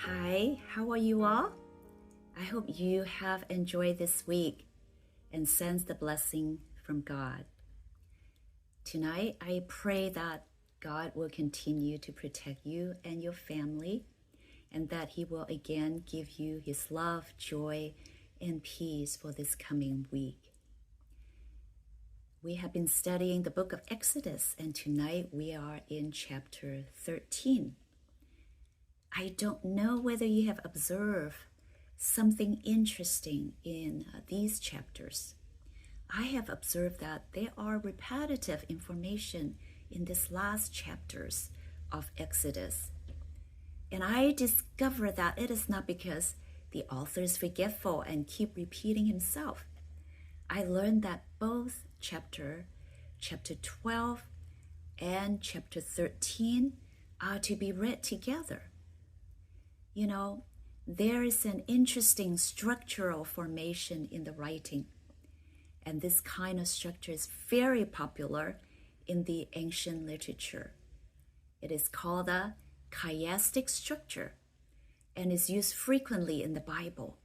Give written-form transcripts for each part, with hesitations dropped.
Hi, how are you all? I hope you have enjoyed this week and sensed the blessing from God. Tonight, I pray that God will continue to protect you and your family, and that He will again give you His love, joy, and peace for this coming week. We have been studying the book of Exodus, and tonight we are in chapter 13. I don't know whether you have observed something interesting in these chapters. I have observed that there are repetitive information in these last chapters of Exodus. And I discovered that it is not because the author is forgetful and keep repeating himself. I learned that both chapter 12 and chapter 13 are to be read together. You know, there is an interesting structural formation in the writing, and this kind of structure is very popular in the ancient literature. It is called a chiastic structure and is used frequently in the Bible.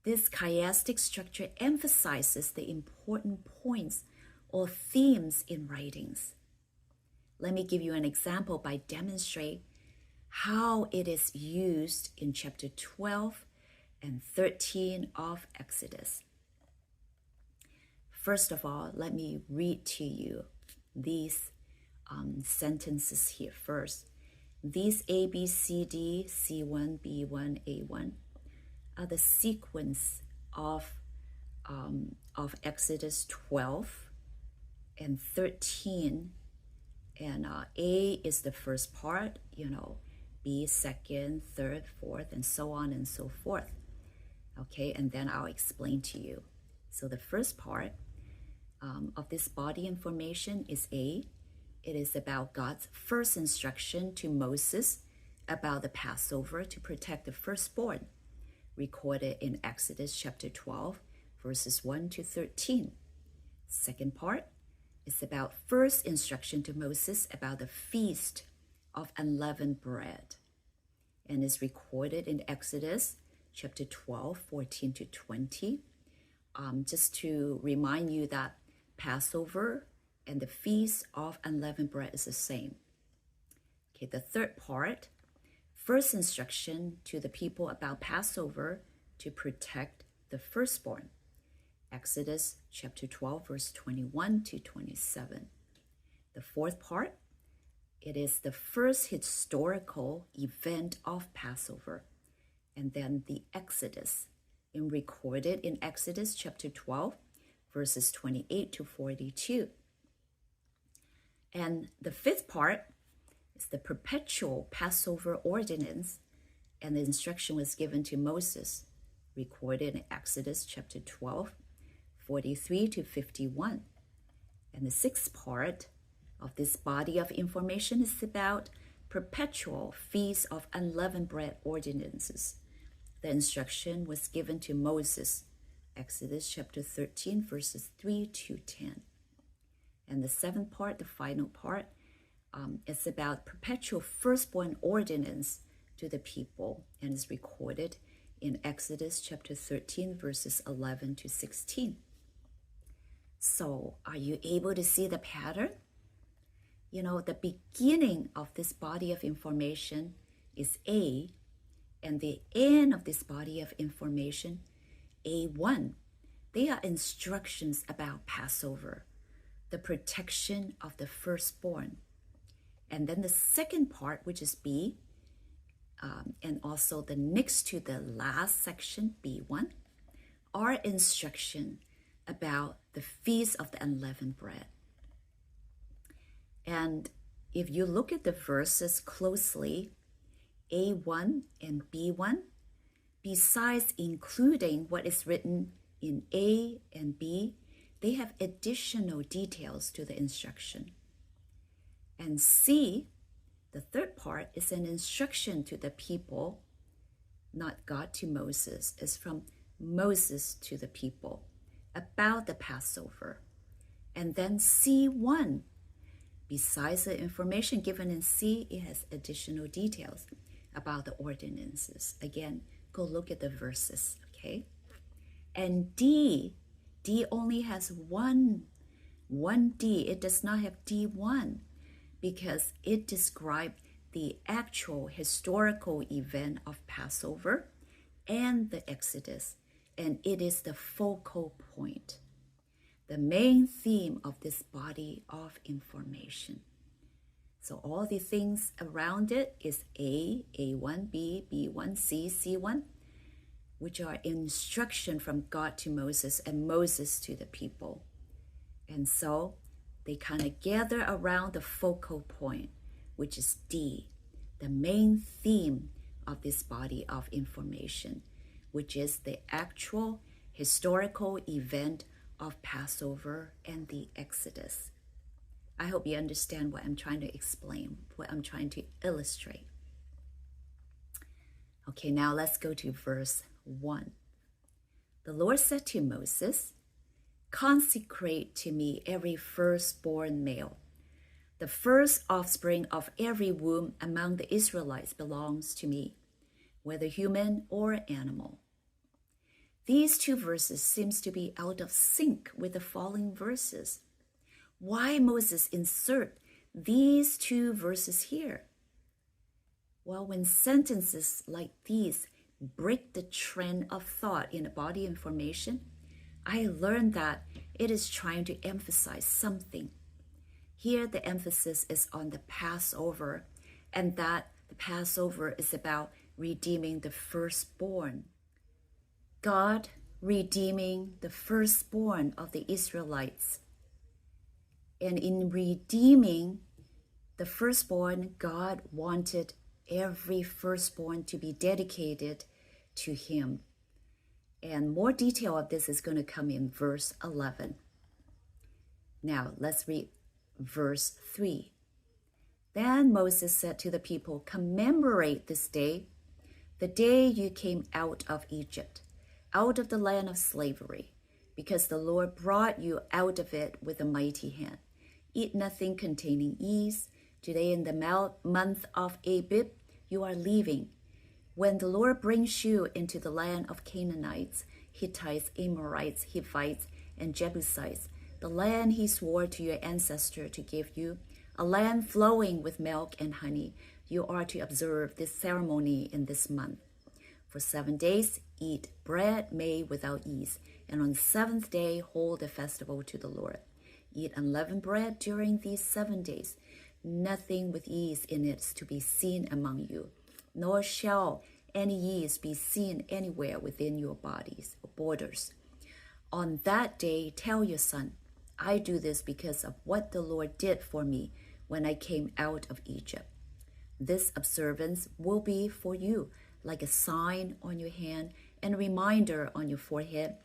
This chiastic structure emphasizes the important points or themes in writings. Let me give you an example by demonstrating how it is used in chapter 12 and 13 of Exodus. First of all, let me read to you these sentences here first. These A, B, C, D, C1, B1, A1 are the sequence of Exodus 12 and 13. And A is the first part, B second, third, fourth, and so on and so forth. Okay, and then I'll explain to you. So the first part of this body information is A. It is about God's first instruction to Moses about the Passover to protect the firstborn, recorded in Exodus chapter 12, verses 1 to 13. Second part is about first instruction to Moses about the feast of unleavened bread, and is recorded in Exodus chapter 12, 14 to 20. Just to remind you that Passover and the feast of unleavened bread is the same. Okay, the third part, first instruction to the people about Passover to protect the firstborn, Exodus chapter 12, verse 21 to 27. The fourth part, it is the first historical event of Passover, and then the Exodus, and recorded in Exodus chapter 12, verses 28 to 42. And the fifth part is the perpetual Passover ordinance, and the instruction was given to Moses, recorded in Exodus chapter 12, 43 to 51. And the sixth part of this body of information is about perpetual feast of unleavened bread ordinances. The instruction was given to Moses, Exodus chapter 13, verses 3 to 10. And the seventh part, the final part, is about perpetual firstborn ordinance to the people, and is recorded in Exodus chapter 13, verses 11 to 16. So, are you able to see the pattern? The beginning of this body of information is A, and the end of this body of information, A1. They are instructions about Passover, the protection of the firstborn. And then the second part, which is B, and also the next to the last section, B1, are instruction about the feast of the unleavened bread. And if you look at the verses closely, A1 and B1, besides including what is written in A and B, they have additional details to the instruction. And C, the third part, is an instruction to the people, not God to Moses. It's from Moses to the people about the Passover. And then C1, besides the information given in C, it has additional details about the ordinances. Again, go look at the verses, okay? And D only has one D. It does not have D1 because it describes the actual historical event of Passover and the Exodus, and it is the focal point, the main theme of this body of information. So all the things around it is A1, B, B1, C, C1, which are instruction from God to Moses and Moses to the people. And so they kind of gather around the focal point, which is D, the main theme of this body of information, which is the actual historical event of Passover and the Exodus. I hope you understand what I'm trying to explain, what I'm trying to illustrate. Okay, now let's go to verse 1. The Lord said to Moses, "Consecrate to me every firstborn male. The first offspring of every womb among the Israelites belongs to me, whether human or animal." These two verses seems to be out of sync with the following verses. Why Moses insert these two verses here? Well, when sentences like these break the trend of thought in the body information, I learned that it is trying to emphasize something. Here, the emphasis is on the Passover, and that the Passover is about redeeming the firstborn. God redeeming the firstborn of the Israelites. And in redeeming the firstborn, God wanted every firstborn to be dedicated to him. And more detail of this is going to come in verse 11. Now, let's read verse 3. Then Moses said to the people, "Commemorate this day, the day you came out of Egypt, out of the land of slavery, because the Lord brought you out of it with a mighty hand. Eat nothing containing yeast. Today in the month of Abib, you are leaving. When the Lord brings you into the land of Canaanites, Hittites, Amorites, Hivites, and Jebusites, the land he swore to your ancestor to give you, a land flowing with milk and honey, you are to observe this ceremony in this month. For 7 days, eat bread made without yeast, and on the 7th day, hold a festival to the Lord. Eat unleavened bread during these 7 days. Nothing with yeast in it is to be seen among you, nor shall any yeast be seen anywhere within your borders. On that day, tell your son, I do this because of what the Lord did for me when I came out of Egypt. This observance will be for you like a sign on your hand and a reminder on your forehead,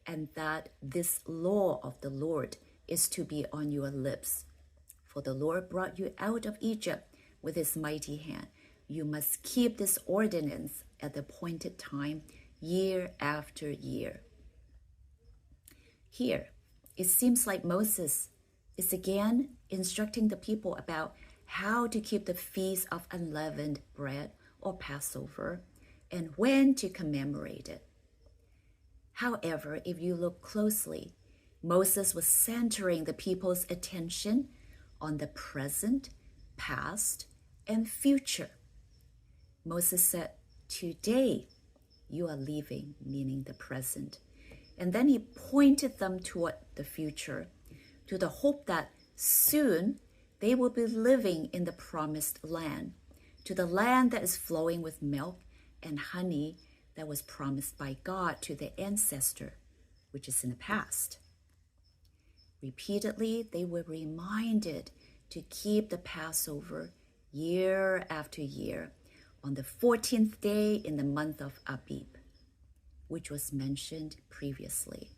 and that this law of the Lord is to be on your lips. For the Lord brought you out of Egypt with his mighty hand. You must keep this ordinance at the appointed time, year after year." Here, it seems like Moses is again instructing the people about how to keep the feast of unleavened bread or Passover and when to commemorate it. However, if you look closely, Moses was centering the people's attention on the present, past, and future. Moses said, "Today you are leaving," meaning the present. And then he pointed them toward the future, to the hope that soon they will be living in the promised land, to the land that is flowing with milk and honey that was promised by God to their ancestor, which is in the past. Repeatedly, they were reminded to keep the Passover year after year on the 14th day in the month of Abib, which was mentioned previously.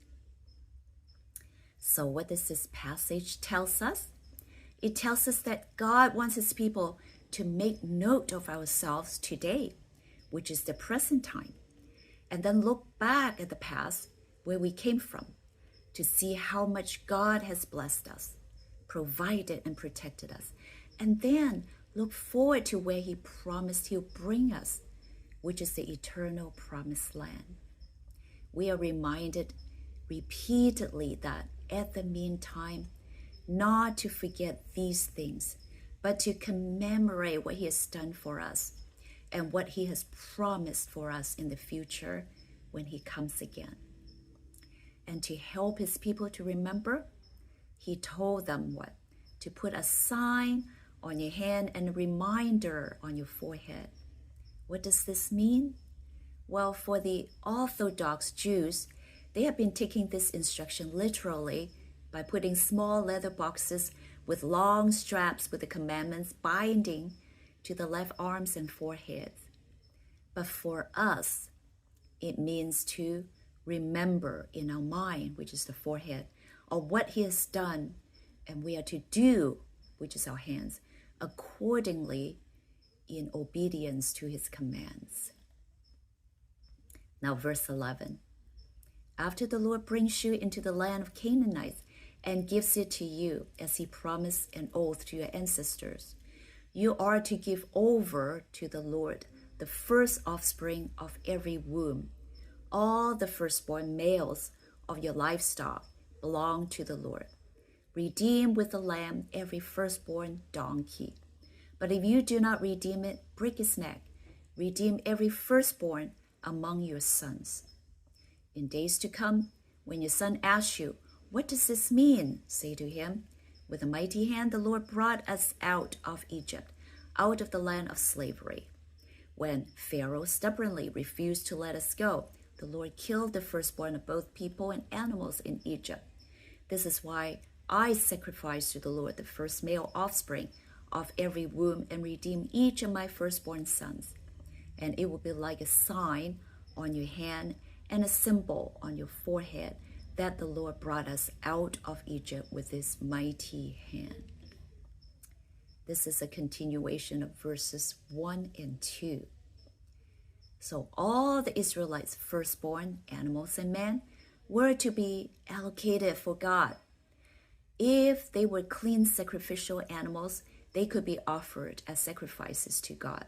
So what does this passage tell us? It tells us that God wants his people to make note of ourselves today, which is the present time, and then look back at the past where we came from to see how much God has blessed us, provided and protected us, and then Look forward to where he promised he'll bring us, which is the eternal promised land. We are reminded repeatedly that at the meantime, not to forget these things, but to commemorate what he has done for us and what he has promised for us in the future when he comes again. And to help his people to remember, he told them what? To put a sign on your hand and a reminder on your forehead. What does this mean? Well, for the Orthodox Jews, they have been taking this instruction literally by putting small leather boxes with long straps with the commandments binding to the left arms and foreheads. But for us, it means to remember in our mind, which is the forehead, of what he has done, and we are to do, which is our hands, accordingly in obedience to his commands. Now, verse 11. After the Lord brings you into the land of Canaanites and gives it to you, as he promised an oath to your ancestors, you are to give over to the Lord the first offspring of every womb. All the firstborn males of your livestock belong to the Lord. Redeem with the lamb every firstborn donkey. But if you do not redeem it, break its neck. Redeem every firstborn among your sons. In days to come, when your son asks you, "What does this mean?" say to him, "With a mighty hand the Lord brought us out of Egypt, out of the land of slavery. When Pharaoh stubbornly refused to let us go, the Lord killed the firstborn of both people and animals in Egypt. This is why I sacrifice to the Lord the first male offspring of every womb and redeem each of my firstborn sons. And it will be like a sign on your hand and a symbol on your forehead that the Lord brought us out of Egypt with his mighty hand." This is a continuation of verses 1 and 2. So all the Israelites' firstborn, animals and men, were to be allocated for God. If they were clean sacrificial animals, they could be offered as sacrifices to God.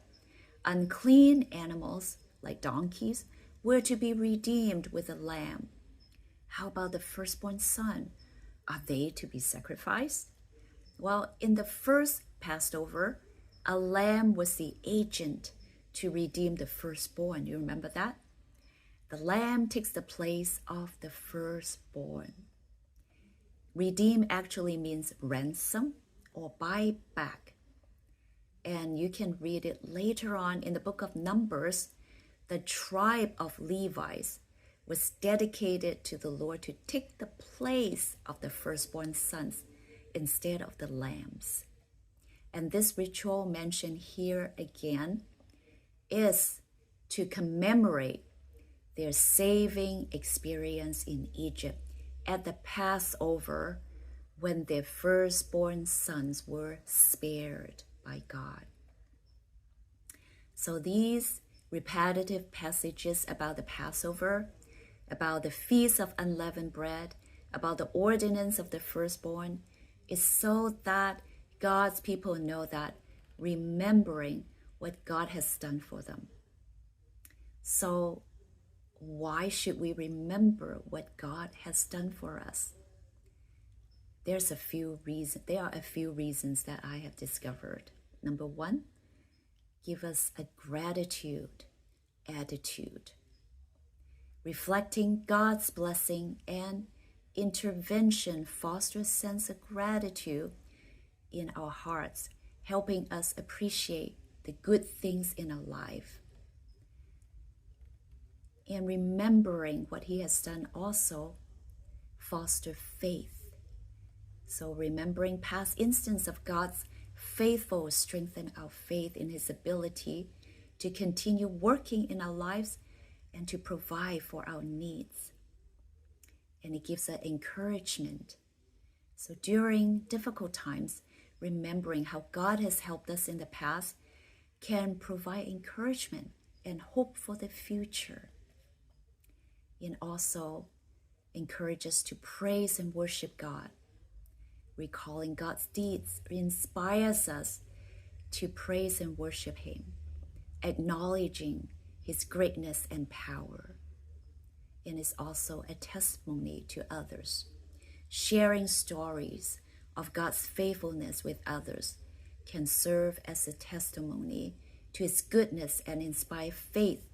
Unclean animals, like donkeys, were to be redeemed with a lamb. How about the firstborn son? Are they to be sacrificed? Well, in the first Passover, a lamb was the agent to redeem the firstborn. You remember that? The lamb takes the place of the firstborn. Redeem actually means ransom or buy back. And you can read it later on in the book of Numbers. The tribe of Levites was dedicated to the Lord to take the place of the firstborn sons instead of the lambs. And this ritual mentioned here again is to commemorate their saving experience in Egypt at the Passover, when their firstborn sons were spared by God. So these repetitive passages about the Passover, about the Feast of Unleavened Bread, about the ordinance of the firstborn, is so that God's people know that remembering what God has done for them. So why should we remember what God has done for us? There are a few reasons that I have discovered. Number one, give us a gratitude attitude. Reflecting God's blessing and intervention fosters a sense of gratitude in our hearts, helping us appreciate the good things in our life. And remembering what he has done also foster faith. So remembering past instances of God's faithful strengthen our faith in his ability to continue working in our lives and to provide for our needs. And it gives us encouragement. So during difficult times, remembering how God has helped us in the past can provide encouragement and hope for the future. And also encourage us to praise and worship God. Recalling God's deeds inspires us to praise and worship him, acknowledging his greatness and power. And it's also a testimony to others. Sharing stories of God's faithfulness with others can serve as a testimony to his goodness and inspire faith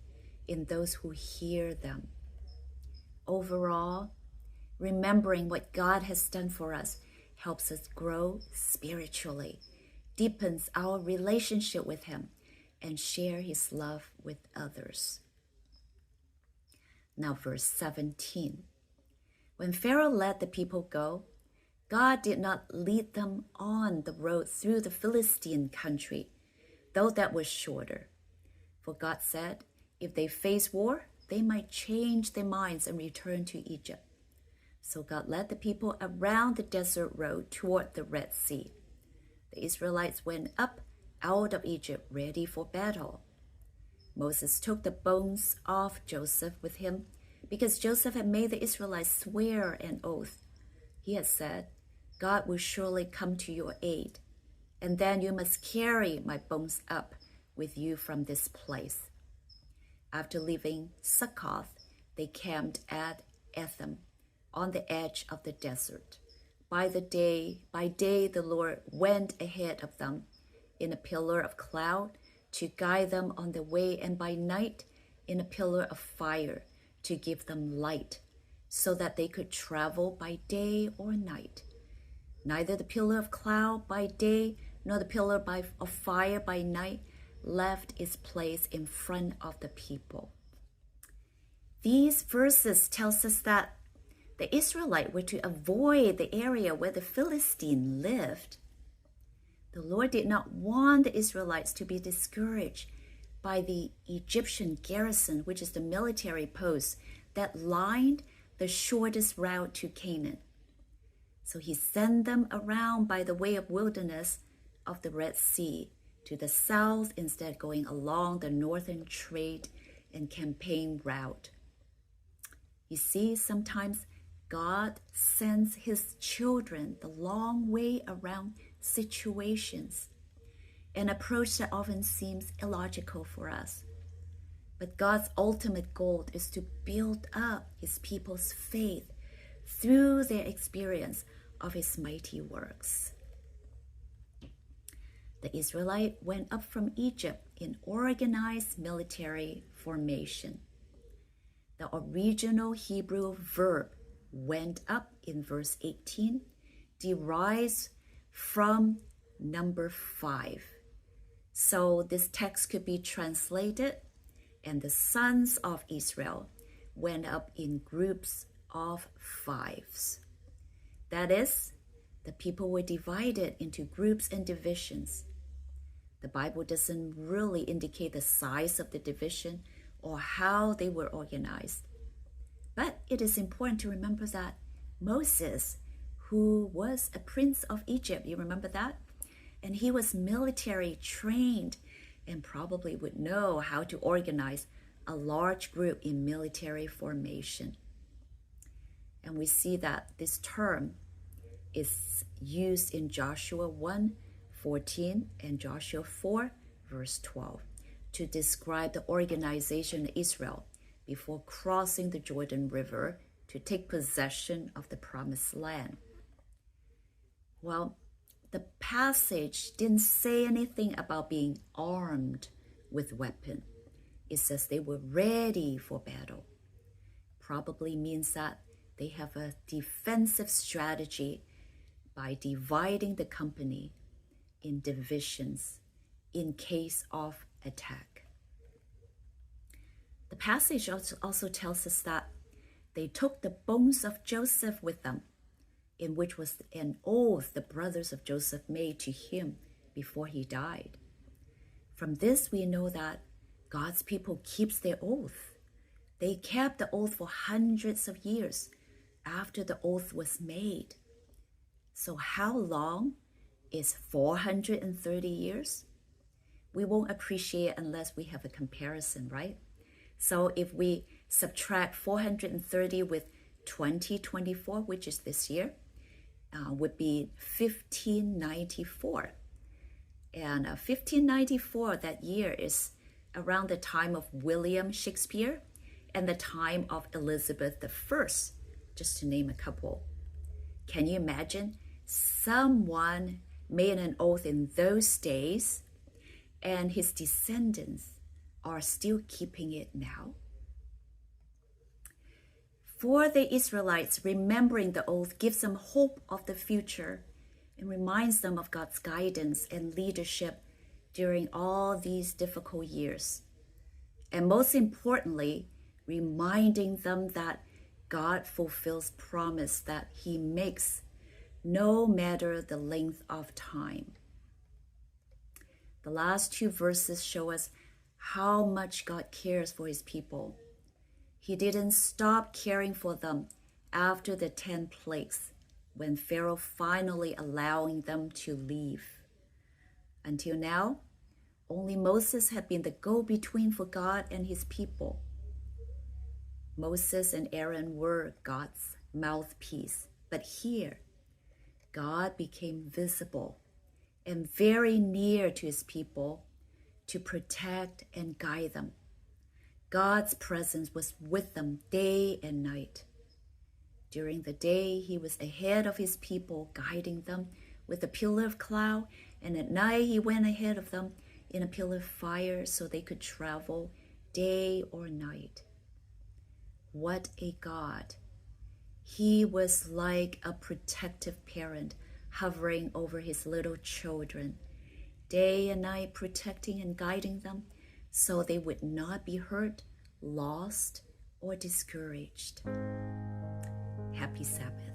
in those who hear them. Overall, remembering what God has done for us helps us grow spiritually, deepens our relationship with him, and share his love with others. Now, verse 17. When Pharaoh let the people go, God did not lead them on the road through the Philistine country, though that was shorter. For God said, if they face war, they might change their minds and return to Egypt. So God led the people around the desert road toward the Red Sea. The Israelites went up out of Egypt ready for battle. Moses took the bones of Joseph with him because Joseph had made the Israelites swear an oath. He had said, God will surely come to your aid, and then you must carry my bones up with you from this place. After leaving Succoth, they camped at Etham on the edge of the desert. By day the Lord went ahead of them in a pillar of cloud to guide them on the way, and by night in a pillar of fire to give them light, so that they could travel by day or night. Neither the pillar of cloud by day nor the pillar of fire by night left its place in front of the people. These verses tells us that the Israelites were to avoid the area where the Philistine lived. The Lord did not want the Israelites to be discouraged by the Egyptian garrison, which is the military post that lined the shortest route to Canaan. So he sent them around by the way of wilderness of the Red Sea to the south, instead going along the northern trade and campaign route. You see, sometimes God sends his children the long way around situations, an approach that often seems illogical for us. But God's ultimate goal is to build up his people's faith through their experience of his mighty works. The Israelites went up from Egypt in organized military formation. The original Hebrew verb went up in verse 18 derives from number 5. So this text could be translated, and the sons of Israel went up in groups of 5s. That is, the people were divided into groups and divisions. The Bible doesn't really indicate the size of the division or how they were organized. But it is important to remember that Moses, who was a prince of Egypt, you remember that? And he was military trained and probably would know how to organize a large group in military formation. And we see that this term is used in Joshua 1:14 and Joshua 4, verse 12, to describe the organization of Israel before crossing the Jordan River to take possession of the promised land. Well, the passage didn't say anything about being armed with weapons. It says they were ready for battle. Probably means that they have a defensive strategy by dividing the company in divisions in case of attack. The passage also tells us that they took the bones of Joseph with them, in which was an oath the brothers of Joseph made to him before he died. From this, we know that God's people keeps their oath. They kept the oath for hundreds of years after the oath was made. So how long is 430 years? We won't appreciate unless we have a comparison, right? So if we subtract 430 with 2024, which is this year, would be 1594. And 1594, that year, is around the time of William Shakespeare and the time of Elizabeth I, just to name a couple. Can you imagine? Someone made an oath in those days, and his descendants are still keeping it now. For the Israelites, remembering the oath gives them hope of the future and reminds them of God's guidance and leadership during all these difficult years. And most importantly, reminding them that God fulfills promise that he makes no matter the length of time. The last two verses show us how much God cares for his people. He didn't stop caring for them after the 10 plagues, when Pharaoh finally allowing them to leave. Until now, only Moses had been the go-between for God and his people. Moses and Aaron were God's mouthpiece, but here, God became visible and very near to his people to protect and guide them. God's presence was with them day and night. During the day, he was ahead of his people, guiding them with a pillar of cloud, and at night he went ahead of them in a pillar of fire so they could travel day or night. What a God! He was like a protective parent hovering over his little children, day and night protecting and guiding them so they would not be hurt, lost, or discouraged. Happy Sabbath.